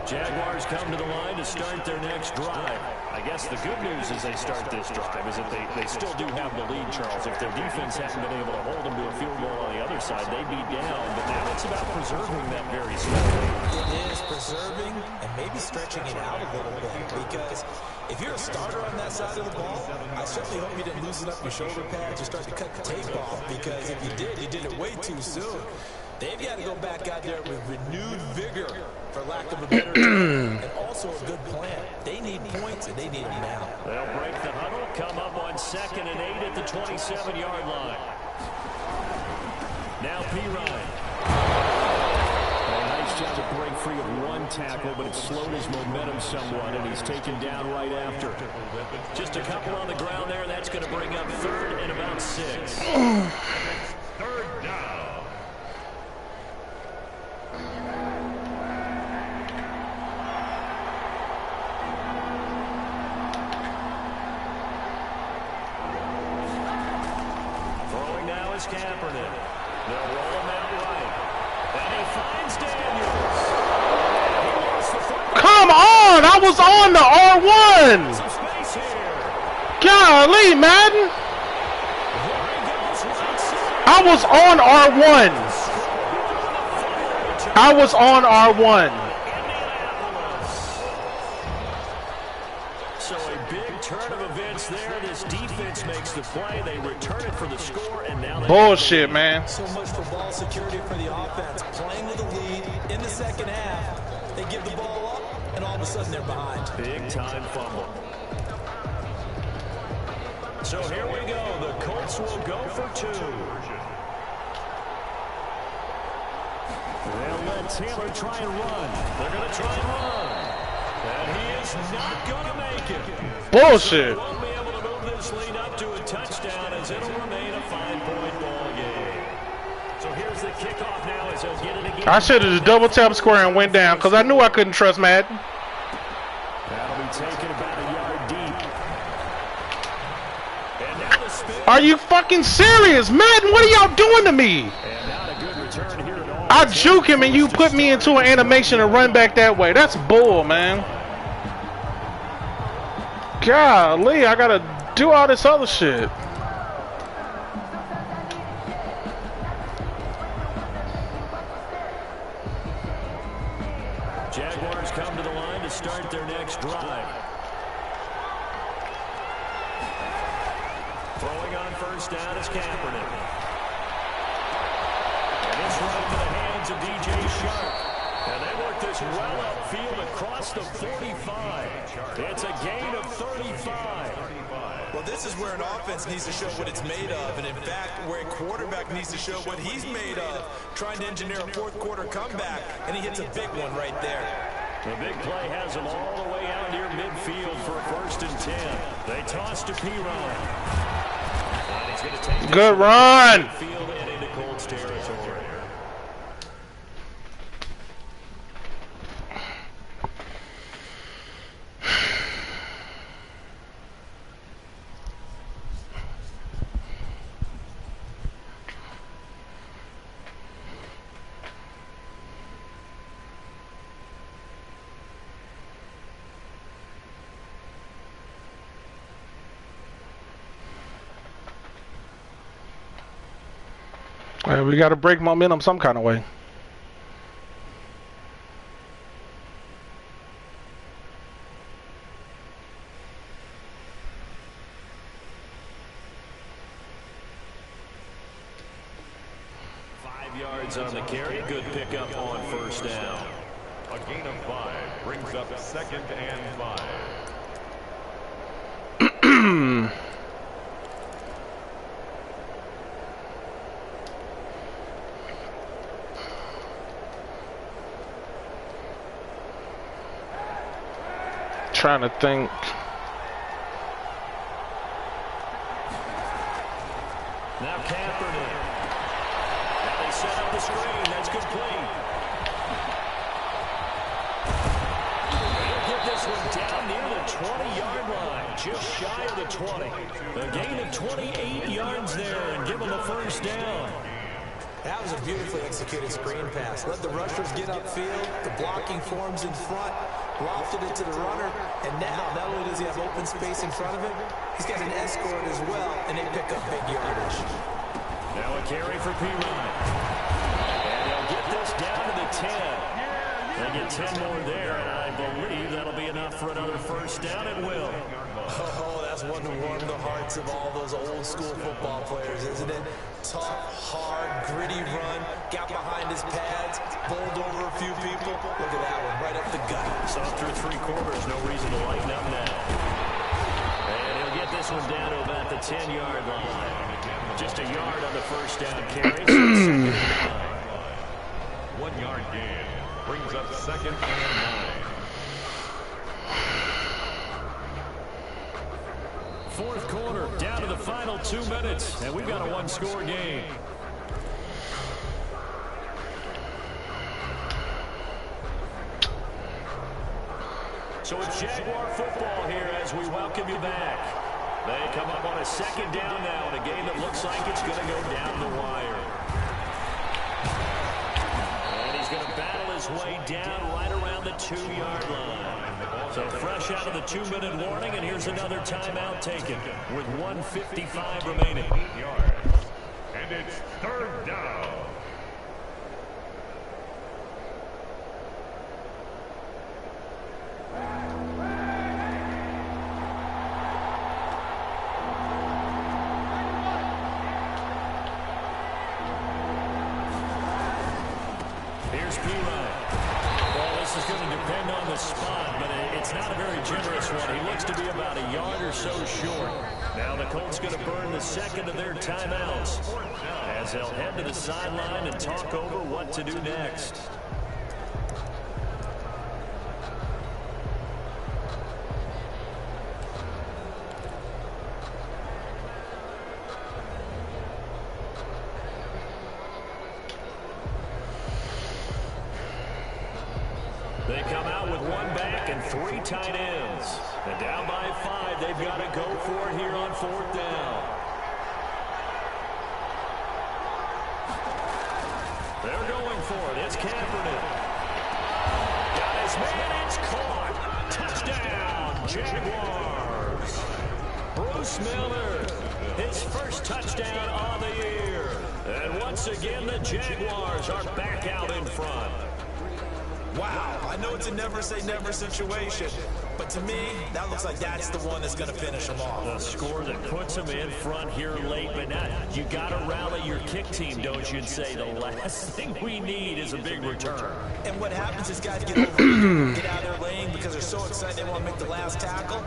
Jaguars come to the line to start their next drive. I guess the good news as they start this drive is that they still do have the lead, Charles. If their defense hasn't been able to hold them to a field goal on the other side, they'd be down. But now it's about preserving that very small lead. It is preserving and maybe stretching it out a little bit, because if you're a starter on that side of the ball, I certainly hope you didn't loosen up your shoulder pads or start to cut the tape off, because if you did it way too soon. They've got to go back out there with renewed vigor, for lack of a better term, and also a good plan. They need points, and they need them now. They'll break the huddle, come up on 2nd and 8 at the 27-yard line. Now P-Ryan. Nice job to break free of one tackle, but it slowed his momentum somewhat, and he's taken down right after. Just a couple on the ground there. That's going to bring up 3rd and about 6. 3rd down. Kaepernick. They'll roll him out right. And he finds Daniels. Come on! I was on the R1! Some space here. Golly, Madden! I was on R1. I was on R1. So a big turn of events there. This defense makes the play. They return it for the score, and now they bullshit, man. So much for ball security for the offense. Playing with a lead in the second half. They give the ball up, and all of a sudden they're behind. Big time fumble. So here we go. The Colts will go for 2. They'll let Taylor try and run. They're going to try and run. And he is not going to make it. Bullshit. Won't be able to move this lead up to a touchdown, as it'll remain a 5-point ball game. So here's the kickoff now as he'll get it again. I should have just double tap square and went down, because I knew I couldn't trust Madden. That'll be taken about a yard deep. And now the spin. Are you fucking serious? Madden, what are y'all doing to me? And not a good return here at all. I juke him and you put me into an animation and run back that way. That's bull, man. Golly, I gotta do all this other shit. Jaguars come to the line to start their next drive. Throwing on 1st down is Kaepernick. And it's right into the hands of DJ Sharp. And they work this well upfield across the 45. It's a gain of 35. Well, this is where an offense needs to show what it's made of, and in fact, where a quarterback needs to show what he's made of, trying to engineer a 4th quarter comeback, and he hits a big one right there. The big play has him all the way out near midfield for 1st and 10. They toss to P-Ryan. And he's going to take good run. Field and into Colts territory. We got to break momentum some kind of way. On the carry, good pickup on 1st down. A gain of 5 brings up 2nd and 5. Trying to think. Now Kaepernick. Now they set up the screen. That's complete. They'll get this one down near the 20-yard line, just shy of the 20. A gain of 28 yards there and give them a first down. That was a beautifully executed screen pass. Let the rushers get upfield. The blocking forms in front. Lofted it to the runner. And now, not only does he have open space in front of him, he's got an escort as well, and they pick up big yardage. Now a carry for P. Ryan. And they'll get this down to the 10. They get 10 more there, and I believe that'll be enough for another first down. It will. Oh, that's one to warm the hearts of all those old school football players, isn't it? Tough, hard, gritty run, got behind his pads, bowled over a few people. Look at that one, right up the gut. So through 3 quarters, no reason to lighten up now. And he'll get this one down to about the 10-yard line. Just a yard on the first down carry. 1 yard gain brings up 2nd and 9. Fourth quarter, down to the final 2 minutes, and we've got a 1-score game. So it's Jaguar football here as we welcome you back. They come up on a 2nd down now in a game that looks like it's going to go down the wire. And he's going to battle his way down right around the 2-yard line. So fresh out of the 2-minute warning, and here's another timeout taken with 1:55 remaining. 8 yards. And it's 3rd down. Here's P. Ryan. Well, this is going to depend on the spot, but it's not a very generous one. He looks to be about a yard or so short. Now the Colts going to burn the 2nd of their timeouts as they'll head to the sideline and talk over what to do next. They come out with 1 back and 3 tight ends. And down by 5, they've got to go for it here on 4th down. They're going for it. It's Kaepernick. Got his man. It's caught. Touchdown, Jaguars. Bruce Miller, his first touchdown of the year. And once again, the Jaguars are back out in front. Wow, I know it's a never-say-never situation, but to me, that looks like that's the one that's going to finish them off. A score that puts them in front here late, but now you got to rally your kick team, don't you, and say the last thing we need is a big return. And what happens is guys get over, get out of their lane because they're so excited they want to make the last tackle.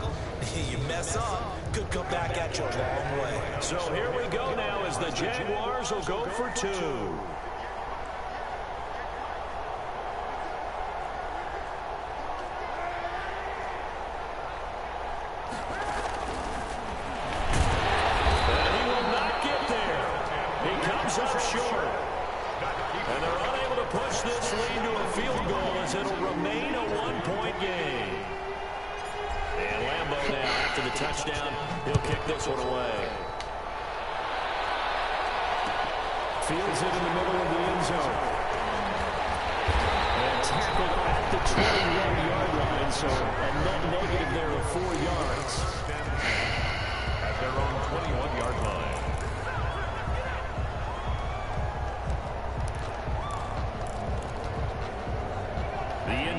You mess up, could come back at you a long way. So here we go now as the Jaguars will go for 2. Up short. And they're unable to push this lead to a field goal as it'll remain a 1-point game. And Lambeau now, after the touchdown, he'll kick this one away. Fields it in the middle of the end zone. And tackled at the 21-yard line, so a net negative there of 4 yards. At their own 21-yard line.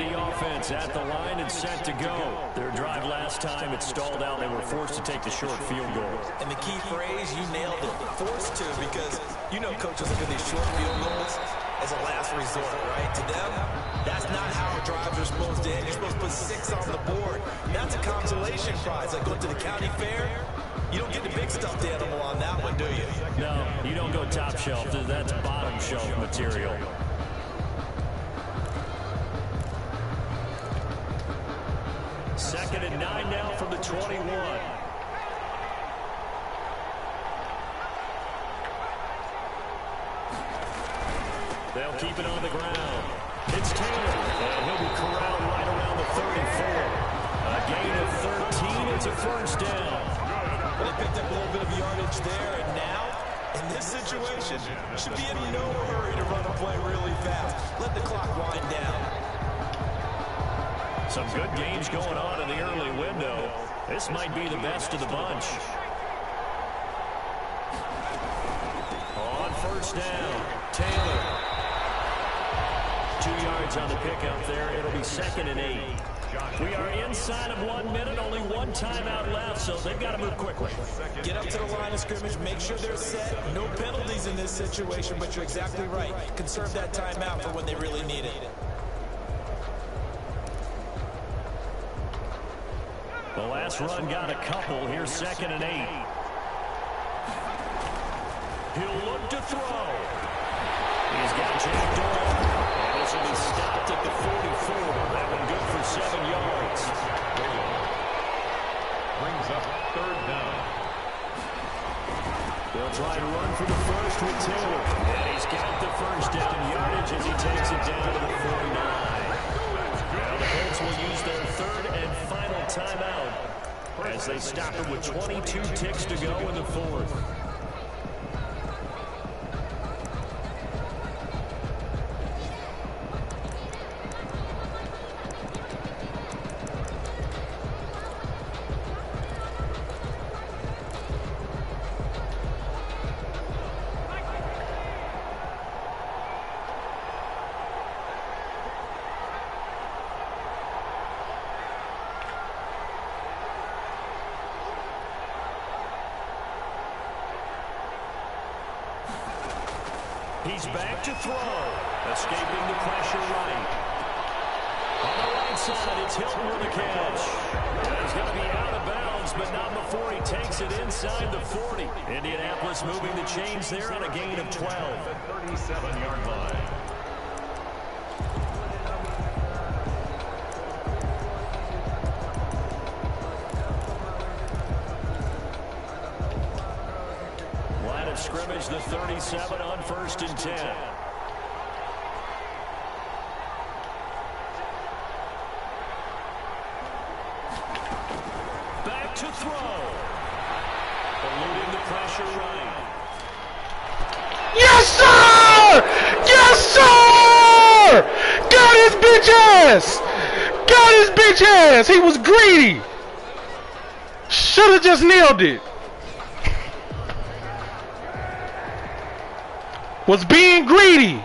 Offense at the line and set to go. Their drive last time, it stalled out. They were forced to take the short field goal. And the key phrase, you nailed it. Forced to, because you know coaches look at these short field goals. as a last resort, right? To them, that's not how drives are supposed to end. You're supposed to put 6 on the board. That's a consolation prize. Like going to the county fair, you don't get the big stuffed animal on that one, do you? No, you don't go top shelf. That's bottom shelf material. Second and 9 now from the 21. They'll keep it on the ground. It's Taylor, and he'll be corralled right around the 34. A gain of 13. It's a first down. Well, they picked up a little bit of yardage there, and now, in this situation, should be in no hurry to run a play really fast. Let the clock wind down. Some good games going on in the early window. This might be the best of the bunch. On first down, Taylor. 2 yards on the pickup there. It'll be second and 8. We are inside of 1 minute, only one timeout left, so they've got to move quickly. Get up to the line of scrimmage, make sure they're set. No penalties in this situation, but you're exactly right. Conserve that timeout for when they really need it. The last run got a couple. Here's second and 8. He'll look to throw. He's got Jack Doyle. And this will be stopped at the 44. That one good for 7 yards. Brings up third down. They'll try to run for the first with Taylor. And he's got the first down yardage as he takes it down to the 49. Now the Colts will use their third and final timeout as they stop it with 22 ticks to go in the fourth. He's back to throw. Escaping the pressure right. On the right side, it's Hilton with the catch. He's going to be out of bounds, but not before he takes it inside the 40. Indianapolis moving the chains there on a gain of 12. The 37-yard line. Scrimmage the 37 on first and 10. Back to throw. Eluding the pressure right. Yes, sir! Yes, sir! Got his bitch ass! Got his bitch ass! He was greedy! Should have just nailed it. Was being greedy.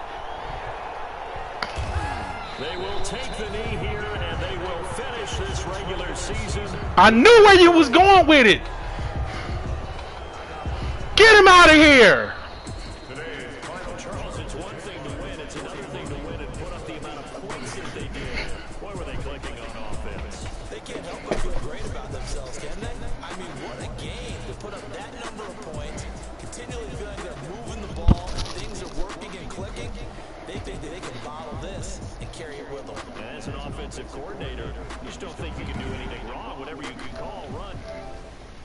They will take the knee here and they will finish this regular season. I knew where you was going with it. Get him out of here. Charles, it's one thing to win, it's another thing to win and put up the amount of points that they did. Boy, were they clicking on offense. They can't help but feel great about themselves, can they? I mean, what a game to put up that number of points, continually feeling they're moving the ball, things are working and clicking. They think that they can bottle this and carry it with them. As an offensive coordinator, you just don't think you can do anything wrong. Whatever you can call, run.